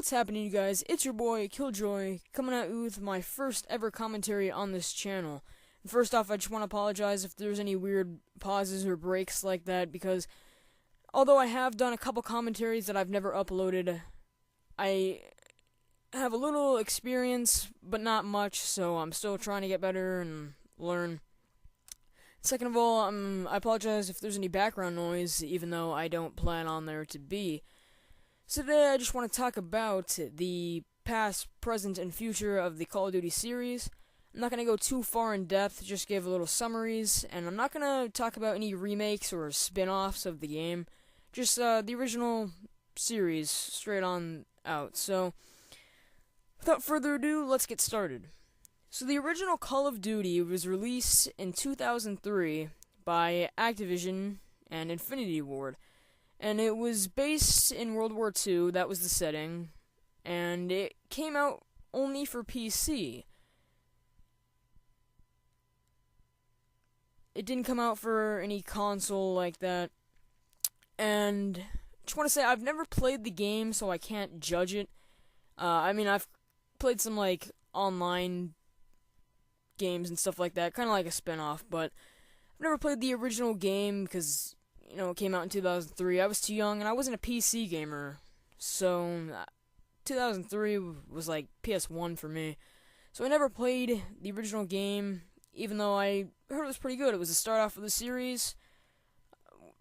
what's happening, you guys? It's your boy, Killjoy, coming at you with my first ever commentary on this channel. First off, I just want to apologize if there's any weird pauses or breaks like that, because although I have done a couple commentaries that I've never uploaded, I have a little experience, but not much, so I'm still trying to get better and learn. Second of all, I apologize if there's any background noise, even though I don't plan on there to be. So today I just want to talk about the past, present, and future of the Call of Duty series. I'm not going to go too far in depth, just give a little summaries, and I'm not going to talk about any remakes or spin-offs of the game, just the original series, straight on out. So, without further ado, let's get started. So the original Call of Duty was released in 2003 by Activision and Infinity Ward. And it was based in World War II, that was the setting, and it came out only for PC. It didn't come out for any console like that, and I just want to say, I've never played the game, so I can't judge it. I've played some, online games and stuff like that, kind of like a spin-off, but I've never played the original game, because it came out in 2003. I was too young, and I wasn't a PC gamer, so 2003 was like PS1 for me. So I never played the original game, even though I heard it was pretty good. It was the start off of the series,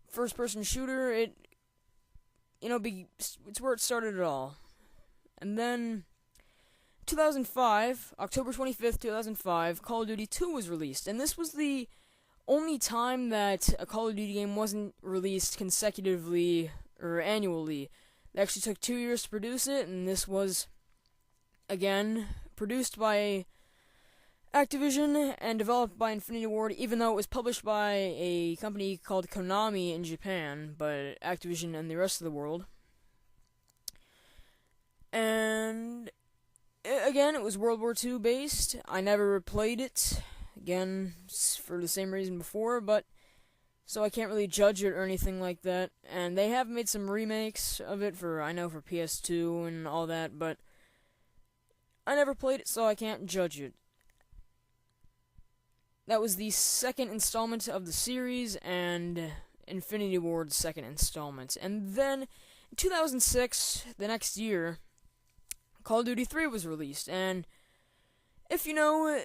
first-person shooter. It's where it started it all. And then 2005, October 25th, 2005, Call of Duty 2 was released, and this was the only time that a Call of Duty game wasn't released consecutively or annually. It actually took 2 years to produce it, and this was, again, produced by Activision and developed by Infinity Ward, even though it was published by a company called Konami in Japan, but Activision and the rest of the world. And, again, it was World War II based. I never played it. Again, for the same reason before, but so I can't really judge it or anything like that. And they have made some remakes of it for PS2 and all that, but I never played it, so I can't judge it. That was the second installment of the series, and Infinity Ward's second installment. And then, in 2006, the next year, Call of Duty 3 was released, and if you know,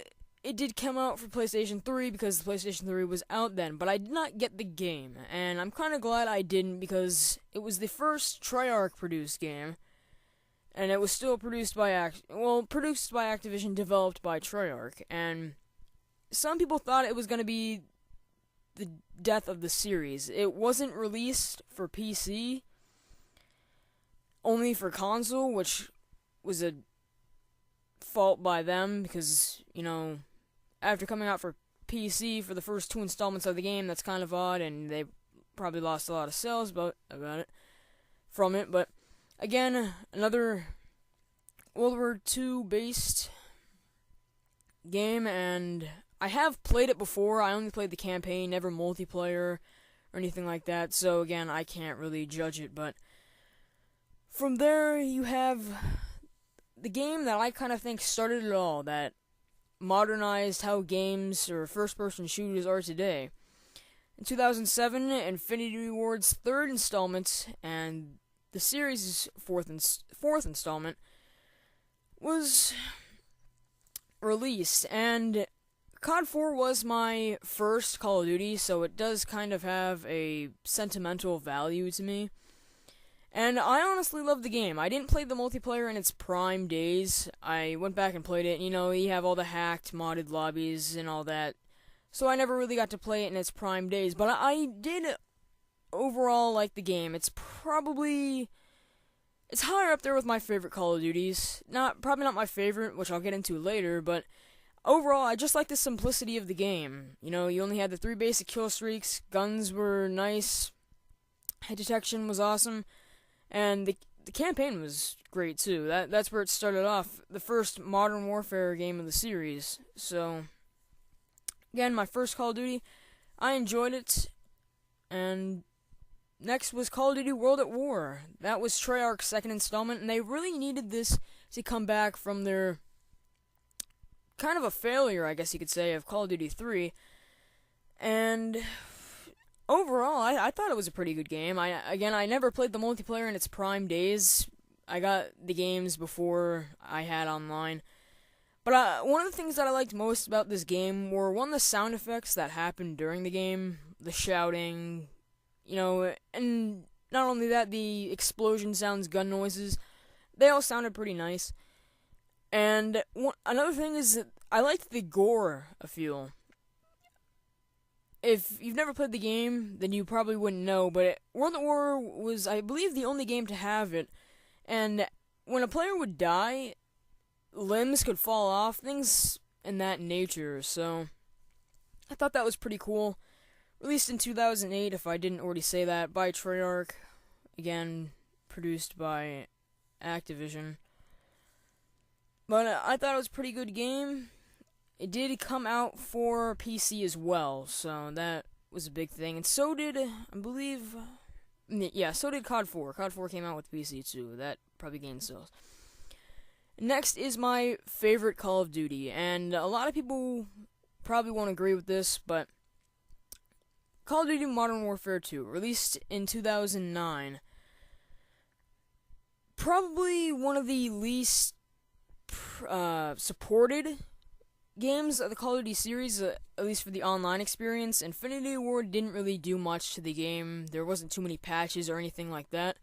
it did come out for PlayStation 3 because the PlayStation 3 was out then, but I did not get the game, and I'm kind of glad I didn't, because it was the first Treyarch-produced game, and it was still produced by Activision, developed by Treyarch, and some people thought it was going to be the death of the series. It wasn't released for PC, only for console, which was a fault by them, because, after coming out for PC for the first two installments of the game, that's kind of odd, and they probably lost a lot of sales from it. But again, another World War II based game, and I have played it before. I only played the campaign, never multiplayer or anything like that, so again, I can't really judge it. But from there, you have the game that I kind of think started it all, that modernized how games or first-person shooters are today. In 2007, Infinity Ward's third installment and the series' fourth installment was released, and COD 4 was my first Call of Duty, so it does kind of have a sentimental value to me. And I honestly love the game. I didn't play the multiplayer in its prime days. I went back and played it. You have all the hacked, modded lobbies and all that. So I never really got to play it in its prime days. But I did overall like the game. It's higher up there with my favorite Call of Duties. Probably not my favorite, which I'll get into later, but overall, I just like the simplicity of the game. You only had the 3 basic kill streaks, guns were nice, hit detection was awesome, and the campaign was great too. That's where it started off, the first Modern Warfare game of the series. So, again, my first Call of Duty, I enjoyed it, and next was Call of Duty World at War. That was Treyarch's second installment, and they really needed this to come back from their kind of a failure, I guess you could say, of Call of Duty 3. And overall, I thought it was a pretty good game. I never played the multiplayer in its prime days. I got the games before I had online. But one of the things that I liked most about this game were, one, the sound effects that happened during the game, the shouting, and not only that, the explosion sounds, gun noises, they all sounded pretty nice. And another thing is that I liked the gore feel. If you've never played the game, then you probably wouldn't know, but World at War was, I believe, the only game to have it. And when a player would die, limbs could fall off, things in that nature, so I thought that was pretty cool. Released in 2008, if I didn't already say that, by Treyarch, again, produced by Activision. But I thought it was a pretty good game. It did come out for PC as well, so that was a big thing. And so did, I believe, so did COD 4. COD 4 came out with PC too. That probably gained sales. Next is my favorite Call of Duty, and a lot of people probably won't agree with this, but Call of Duty Modern Warfare 2, released in 2009. Probably one of the least supported games of the Call of Duty series, at least for the online experience. Infinity Ward didn't really do much to the game. There wasn't too many patches or anything like that.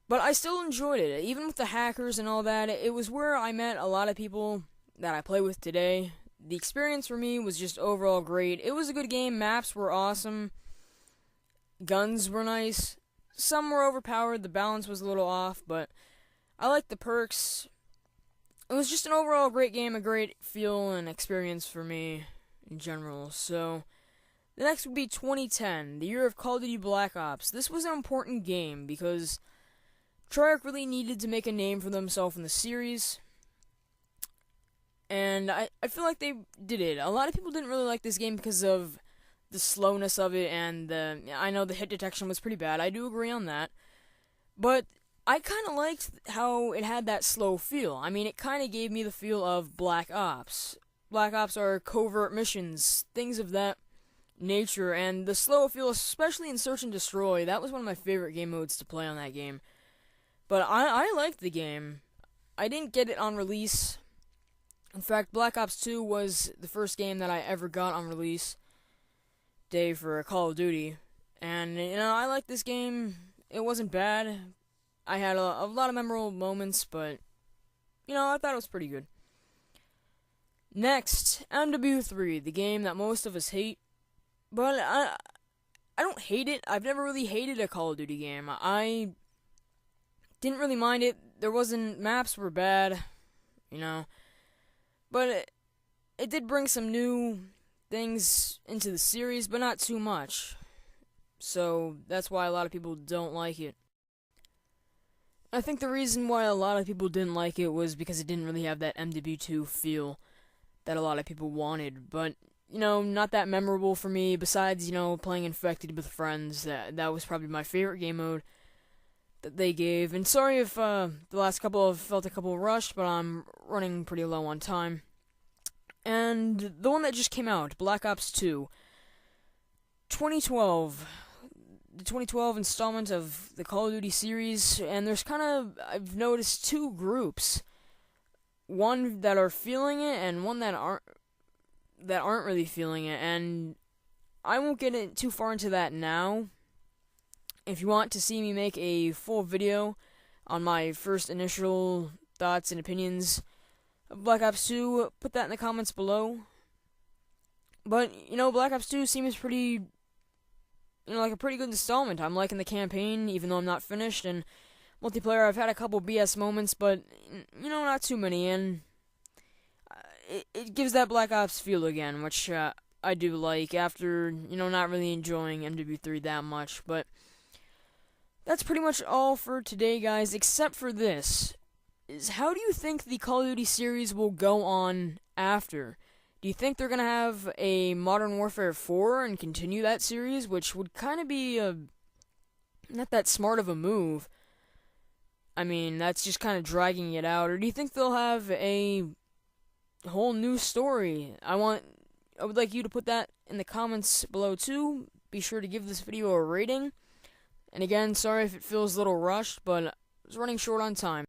But I still enjoyed it. Even with the hackers and all that, it was where I met a lot of people that I play with today. The experience for me was just overall great. It was a good game. Maps were awesome. Guns were nice. Some were overpowered. The balance was a little off, but I liked the perks. It was just an overall great game, a great feel and experience for me in general. So, the next would be 2010, the year of Call of Duty Black Ops. This was an important game because Treyarch really needed to make a name for themselves in the series, and I feel like they did it. A lot of people didn't really like this game because of the slowness of it, and I know the hit detection was pretty bad. I do agree on that, but I kind of liked how it had that slow feel. I mean, it kind of gave me the feel of Black Ops. Black Ops are covert missions, things of that nature, and the slow feel, especially in Search and Destroy, that was one of my favorite game modes to play on that game. But I liked the game. I didn't get it on release. In fact, Black Ops 2 was the first game that I ever got on release day for Call of Duty. And, I liked this game. It wasn't bad. I had a lot of memorable moments, but, I thought it was pretty good. Next, MW3, the game that most of us hate. But I don't hate it. I've never really hated a Call of Duty game. I didn't really mind it. Maps were bad, but it did bring some new things into the series, but not too much. So that's why a lot of people don't like it. I think the reason why a lot of people didn't like it was because it didn't really have that MW2 feel that a lot of people wanted, but not that memorable for me. Besides, playing Infected with friends, that was probably my favorite game mode that they gave. And sorry if the last couple have felt a couple rushed, but I'm running pretty low on time. And the one that just came out, Black Ops 2, 2012, the 2012 installment of the Call of Duty series, and there's I've noticed two groups. One that are feeling it, and one that aren't really feeling it, and I won't get too far into that now. If you want to see me make a full video on my first initial thoughts and opinions of Black Ops 2, put that in the comments below. But, Black Ops 2 seems pretty, like a pretty good installment. I'm liking the campaign, even though I'm not finished, and multiplayer, I've had a couple BS moments, but, not too many, and it gives that Black Ops feel again, which I do like after, not really enjoying MW3 that much, but that's pretty much all for today, guys, except for this. How do you think the Call of Duty series will go on after? Do you think they're going to have a Modern Warfare 4 and continue that series, which would kind of be a not that smart of a move. I mean, that's just kind of dragging it out. Or do you think they'll have a whole new story? I would like you to put that in the comments below too. Be sure to give this video a rating. And again, sorry if it feels a little rushed, but I was running short on time.